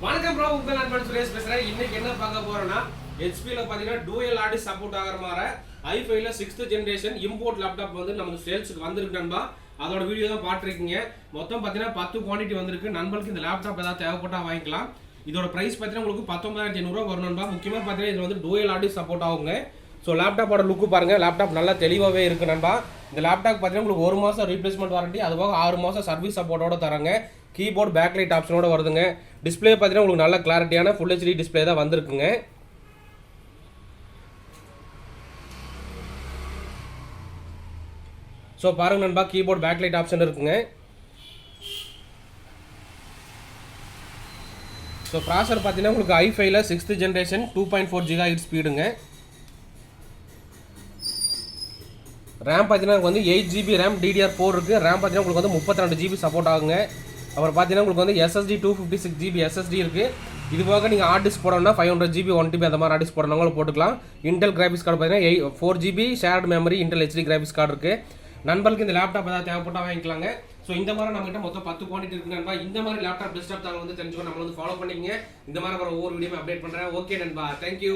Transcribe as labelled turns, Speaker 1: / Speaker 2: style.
Speaker 1: வணக்கம் ப்ரோ, உங்கள் நண்பன் சுரேஷ் பேசுகிறேன். இன்னைக்கு என்ன பார்க்க போகிறோன்னா ஹெச்பியில் பார்த்தீங்கன்னா டூயல் ஆர்டிஸ் சப்போர்ட் ஆகிற மாதிரி i5-6 ஜென்ரேஷன் இம்போர்ட் லேப்டாப் வந்து நமக்கு சேல்ஸுக்கு வந்திருக்கு நண்பா. அதோட வீடியோ தான் பார்த்துருக்கீங்க. மொத்தம் பார்த்தீங்கன்னா 10 குவான்டிட்டி வந்திருக்கு. நண்பர்களுக்கு இந்த லேப்டாப் ஏதாவது தேவைப்பட்டால் வாங்கிக்கலாம். இதோட ப்ரைஸ் பார்த்தீங்கன்னா உங்களுக்கு 19,500 வரும் நண்பா. முக்கியமாக பார்த்தீங்கன்னா இது வந்து டூயல் ஆர்டிஸ் சப்போர்ட் ஆகுங்க. ஸோ லேப்டாப்போட லுக்கு பாருங்கள், லேப்டாப் நல்லா தெளிவாகவே இருக்குது நண்பா. இந்த லேப்டாப் பார்த்தீங்கன்னா உங்களுக்கு 1 மாதம் ரீப்ளேஸ்மெண்ட் வாரண்டி, அதுவாக 6 மாதம் சர்வீஸ் சப்போர்ட்டோட தராங்க. கீபோர்டு பேக்லைட் ஆப்ஷனோட வருதுங்க. டிஸ்பிளே பார்த்தீங்கன்னா உங்களுக்கு நல்ல கிளாரிட்டியான ஃபுல் ஹெச்டி டிஸ்பிளே தான் வந்திருக்குங்க. ஸோ பாருங்க நண்பா, கீபோர்டு பேக்லைட் ஆப்ஷன் இருக்குங்க. ஸோ ப்ராசர் பார்த்தீங்கன்னா உங்களுக்கு i5-6 ஜென்ரேஷன் 2.4 GHz ஸ்பீடுங்க. ரேம் பார்த்தீங்கன்னா வந்து 8 GB ரேம் DDR4 இருக்குது. ரேம் பார்த்தீங்கன்னா உங்களுக்கு வந்து 32 GB சப்போர்ட் ஆகுங்க. அப்புறம் பார்த்தீங்கன்னா உங்களுக்கு வந்து SSD 256 GB SSD இருக்குது. இது போக நீங்கள் ஹார்ட் டிஸ்க் போடணும்னா 500 GB 1 TB அந்த மாதிரி ஹார்ட் டிஸ்க் போடணுங்களும் போட்டுக்கலாம். இன்டெல் கிராஃபிக்ஸ் கார்டு பார்த்தீங்கன்னா 4 GB shared memory Intel HD graphics card இருக்குது. நண்பர்களுக்கு இந்த லேப்டாப் ஏதாவது தேவைப்பட்டால் வாங்கிக்கலாங்க. ஸோ இந்த மாதிரி நம்மகிட்ட மொத்தம் 10 குவான்டிட்டி இருக்குது நண்பா. இந்த மாதிரி லேப்டாப் டெஸ்க்டாப் தாங்க வந்து தெரிஞ்சுக்கோ, நம்ம வந்து ஃபாலோ பண்ணிக்கங்க. இந்த மாதிரி ஒவ்வொரு வீடியோ அப்டேட் பண்ணுறேன். ஓகே நண்பா, தேங்க்யூ.